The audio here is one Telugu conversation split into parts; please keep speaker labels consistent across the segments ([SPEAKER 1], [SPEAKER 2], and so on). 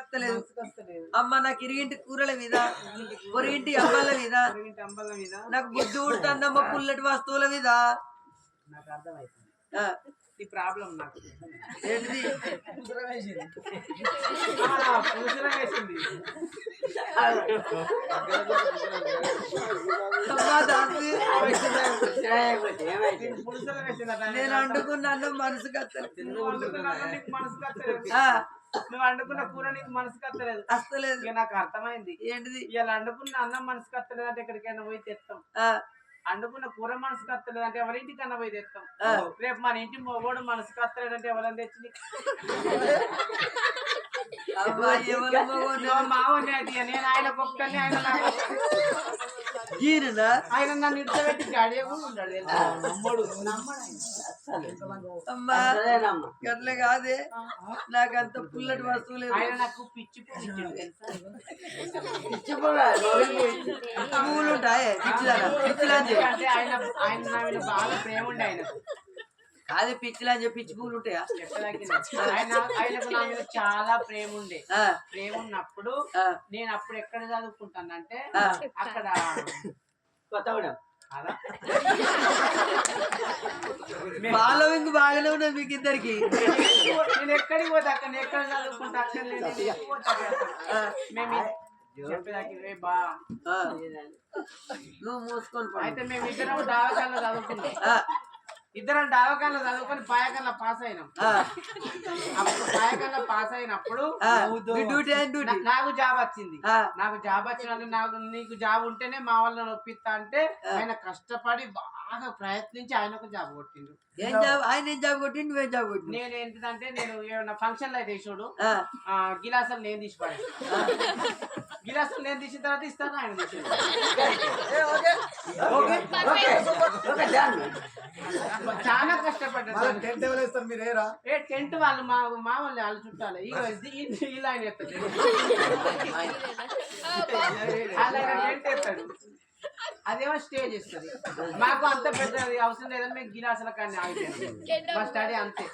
[SPEAKER 1] వస్తలేదు. అమ్మ నాకు ఇరిగింటి కూరల మీద పొరిగింటి అమ్మాల మీద నాకు బుద్ధి పుడుతుందమ్మ పుల్లటి వస్తువుల మీద.
[SPEAKER 2] నాకు అర్థమైంది ఈ ప్రాబ్లం. నాకు
[SPEAKER 1] ఏంటిది నేను అంటుకున్న అన్నం మనసుకు
[SPEAKER 2] నువ్వు వండుకున్న కూర నీకు మనసుకు వస్తలేదు.
[SPEAKER 1] వస్తలేదు.
[SPEAKER 2] నాకు అర్థమైంది.
[SPEAKER 1] ఏంటిది
[SPEAKER 2] ఇలా వండుకున్న అన్నం మనసుకు వస్తలేదు అంటే ఎక్కడికైనా పోయి తెస్తాం. వండుకున్న కూర మనసుకు వస్తలేదు అంటే ఎవరింటికన్నా పోయి తెస్తాం. రేపు మన ఇంటి మొగోడు మనసుకు వస్తలేదు అంటే ఎవరైనా తెచ్చి మావని అది నేను ఆయన గొప్పని ఆయన నన్ను ఇడ్చబెట్టి గాడియ కూడా ఉంటాడు.
[SPEAKER 1] అట్లే కాదే నాకంత పుల్లటి వస్తువులు.
[SPEAKER 2] ఆయన నాకు పిచ్చి
[SPEAKER 1] పువ్వులు ఉంటాయి
[SPEAKER 2] అంటే ఆయన ఆయన బాగా ప్రేమ ఉండే ఆయన
[SPEAKER 1] కాదు పిచ్చిలా అని చెప్పి పిచ్చి పువ్వులు ఉంటాయా?
[SPEAKER 2] ఆయనకు నా మీద చాలా ప్రేమ ఉండే. ప్రేమ ఉన్నప్పుడు నేను అప్పుడు ఎక్కడ చదువుకుంటానంటే అక్కడ
[SPEAKER 3] కొత్తగూడెం.
[SPEAKER 1] ఫాలోయింగ్ బాగానే ఉన్నది మీకు ఇద్దరికి.
[SPEAKER 2] నేను ఎక్కడికి పోతా అక్కడ ఎక్కడ చదువుకుంటా అక్కడ మేము చెప్పేదానికి బా
[SPEAKER 1] నువ్వు మూసుకొని.
[SPEAKER 2] అయితే మేము ఇద్దరం దావకాల్లో చదువుకున్నాం. ఇద్దరం డావకాల్లో చదువుకొని పాయకల్లా పాస్ అయినాం. అప్పుడు పాయకల్లా పాస్ అయినప్పుడు నాకు జాబ్ వచ్చింది. నాకు జాబ్ వచ్చిన నీకు జాబ్ ఉంటేనే మా వాళ్ళని ఒప్పిస్తా అంటే ఆయన కష్టపడి బాగా ప్రయత్నించి ఆయనకు జాబ్ కొట్టిండు.
[SPEAKER 1] ఆయన జాబ్ కొట్టి నువ్వేం జాబ్ కొట్టి?
[SPEAKER 2] నేను ఏంటిదంటే నేను ఏమన్నా ఫంక్షన్ లో అయితే చూడు గిలాసాలు నేను తీసి పడేస్తాను. గిలాసాలు నేను తీసిన తర్వాత ఇస్తాను ఆయన తీసి. చాలా కష్టపడ్డారు. టెంట్ వాళ్ళు మా వాళ్ళు వాళ్ళు చుట్టాలి. ఇలా ఆయన ఎత్తాడు టెంట్ ఎత్తాడు. అదేమో స్టేజ్ ఇస్తుంది. మాకు అంత పెద్ద అవసరం లేదని మేము గిలాసుల కానీ ఆగిపోయాం. మా స్టడీ అంతే.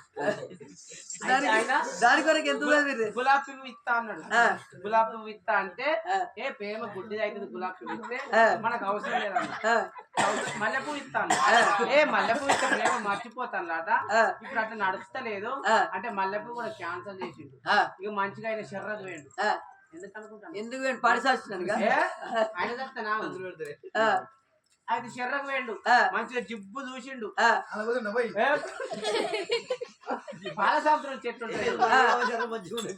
[SPEAKER 1] దాని కొరకు ఎంత
[SPEAKER 2] గులాబీ పువ్వు ఇస్తా అన్నాడు. గులాబీ పువ్వు ఇస్తా అంటే ఏ ప్రేమ గుడ్డిది అవుతుంది. గులాబీ పువ్వు ఇస్తే మనకు అవసరం లేదన్న. మల్లెపూ ఇస్తాను. మల్లెపూ ఇస్తే ప్రేమ మర్చిపోతాను లాట. ఇప్పుడు అట్లా నడుస్తలేదు అంటే మల్లెపూ కూడా క్యాన్సల్ చేసిండు. ఇక మంచిగా ఆయన శర్రకు వేయండు.
[SPEAKER 1] ఎందుకు పరిశాస్తున్నాను
[SPEAKER 2] ఆయన చెప్తానా అయితే శర్రకు వేయండు. మంచిగా జిబ్బు చూసిండు. బాలసముద్రం చెట్టు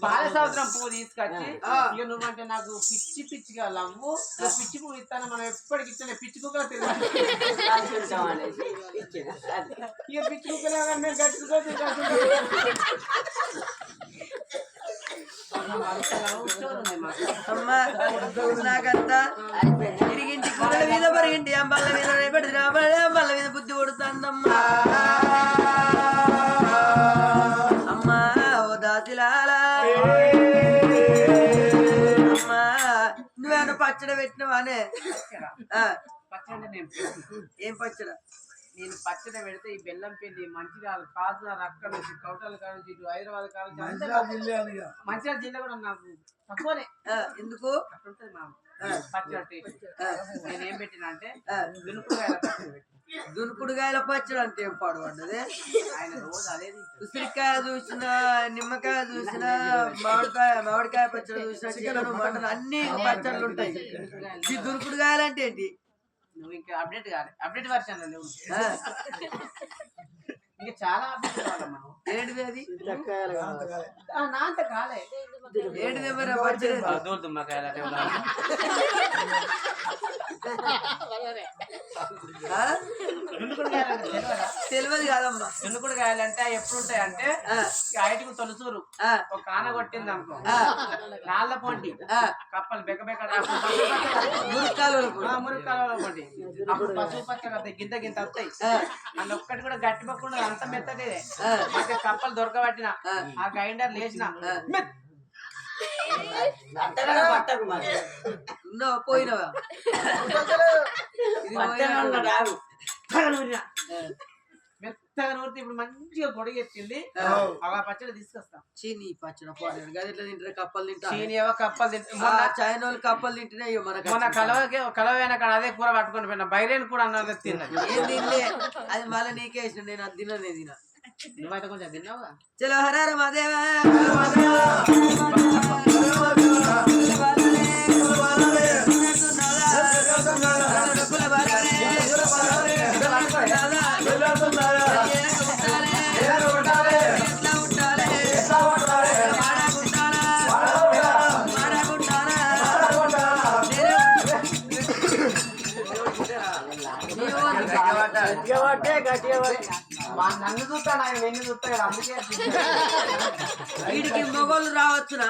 [SPEAKER 2] బాలసముద్రం పువ్వు తీసుకొచ్చి ఇక నువ్వంటే నాకు పిచ్చి పిచ్చిగా లవ్వు పిచ్చి పువ్వు ఇస్తాను. మనం ఎప్పటికి ఇచ్చాను పిచ్చి కుక్కలు తిరిగి ఇక పిచ్చి కుక్కలే మేము గట్టుకో
[SPEAKER 1] అమ్మా నాకంతా తిరిగింటి కూరల మీద పరిగింటి అంబాల మీద రేపటి అంబాల మీద బుద్ధి కొడుతుందమ్మా. అమ్మా ఓ దాసిలాలా అమ్మా నువ్వేమన్నా పచ్చడి పెట్టినవానే? ఏం పచ్చడ?
[SPEAKER 2] నేను పచ్చడి పెడితే ఈ బెల్లం పెళ్లి మంచిర్యాల కాజునార్ అక్కడ నుంచి కౌటల కాడ నుంచి ఇటు హైదరాబాద్ కాడ నుంచి మంచిర్యాల జిల్లా కూడా నాకు తక్కువనే.
[SPEAKER 1] ఎందుకు
[SPEAKER 2] అట్లుంటది మా పచ్చడి. నేనేం పెట్టినా అంటే దునుకుడుగాయల పచ్చడి పెట్టి.
[SPEAKER 1] దునుకుడుగాయల పచ్చడి అంటే ఏం పాడుపడ్డది?
[SPEAKER 2] ఆయన రోజు అదే
[SPEAKER 1] ఉసిరికాయ చూసినా నిమ్మకాయ చూసినా మామిడికాయ పచ్చడి చూసినా చికెన్ మటన్ అన్ని పచ్చళ్ళు ఉంటాయి. ఈ దునుకుడుగాయలు అంటే ఏంటి?
[SPEAKER 2] నువ్వు ఇంకా అప్డేట్ కాదు. అప్డేట్ వర్షన్ నువ్వు ఇంకా చాలా అప్డేట్ కావాలి మనం.
[SPEAKER 1] ఏంటిది అది?
[SPEAKER 2] నా అంత కాలే.
[SPEAKER 1] ఏంటిది మరి పచ్చడి? తెలియదు కాదమ్మా.
[SPEAKER 2] దున్నుకుడు కాయాలంటే ఎప్పుడు ఉంటాయి అంటే ఐటికి తొలసూరు ఒక కాన కొట్టింది అనుకో నాళ్ళ పొంటి కప్పలు బెక్క బెక్క
[SPEAKER 1] మురుక్కాలు
[SPEAKER 2] పొంటి అప్పుడు పసుపు పచ్చగా గింత గింత వస్తాయి. అందులో ఒక్కటి కూడా గట్టి పక్కకుండా అంత మెత్తదే. కప్పలు దొరకబట్టిన ఆ గ్రైండర్ లేచిన
[SPEAKER 1] పోయినవా
[SPEAKER 2] మెత్తగా నూరితే ఇప్పుడు మంచిగా పొడిగెత్తింది ఆ పచ్చడి తీసుకొస్తాం.
[SPEAKER 1] చీనీ పచ్చడి పోలేదు గది ఎట్లా తింటారు కప్పలు తింటారు
[SPEAKER 2] చీని ఏవో కప్పలు
[SPEAKER 1] చైనా వాళ్ళు కప్పలు తింటేనే మనకి
[SPEAKER 2] మొన్న కలవైన కాడ అదే కూర పట్టుకొని పోయినా బైరేని కూడా అన్నది తిన్నా.
[SPEAKER 1] ఏం తినలే అది మళ్ళీ నీకే ఇష్టం నేను అది తిననే తిన
[SPEAKER 2] నువ్వైతే కొంచెం తిన్నావుగా.
[SPEAKER 1] చలో హర మాదేవా
[SPEAKER 2] నన్ను చూస్తాను ఆయన నిన్ను చూస్తా కదా అందుకే
[SPEAKER 1] వీడికి మొగోళ్ళు రావచ్చునా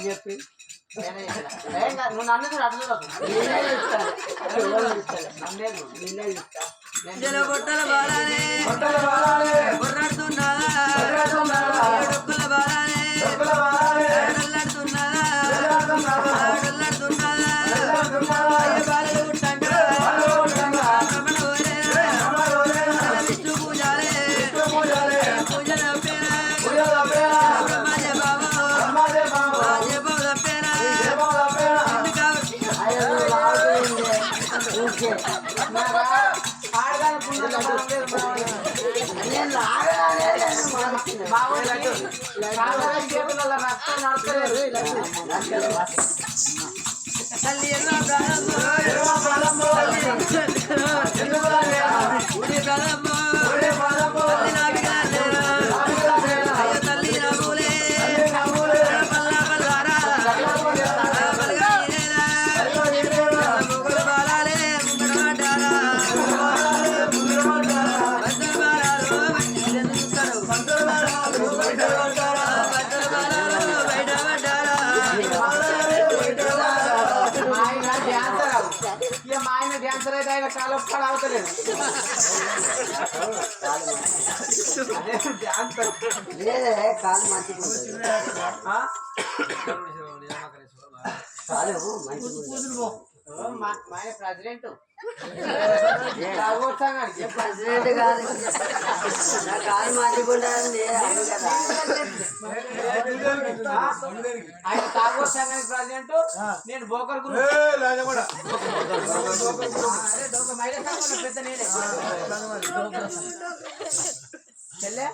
[SPEAKER 3] చెప్పి
[SPEAKER 2] నువ్వు నన్ను చూడు అటు చూడకు.
[SPEAKER 1] జల బొట్టల బాలానే బొర్రాడుతున్నదా డొక్కుల బాలానే డొల్లాడుతున్నదా బాలలు ఉంటాంగా విష్ణు పూజాలే పూజల పేరా బ్రహ్మజ బాబా బాబుల పేరా తల్లి ఎర్ర ప్రాణమ్మో ఉడి ప్రాణమ్మో తల్లి నాగిరా అయ్యో తల్లి రాబోలే పల్లా పల్లారా పల్గా ముగ్గురు బాలాలే ముగ్గురు
[SPEAKER 2] మా ఆయన డ్యాన్సర్ అయితే ఆయన కాలు ఒక్కడు అవుతలేదు.
[SPEAKER 3] కాలు మంచిగా
[SPEAKER 2] మా ఆయన ప్రెసిడెంట్
[SPEAKER 3] ప్రెసిడెంట్ కాదు నా కాలు మంచిగా
[SPEAKER 2] ఆయన తాగో సంఘానికి ప్రెసిడెంట్, నేను బోకర్ గురు పెద్ద నేనే చెల్లె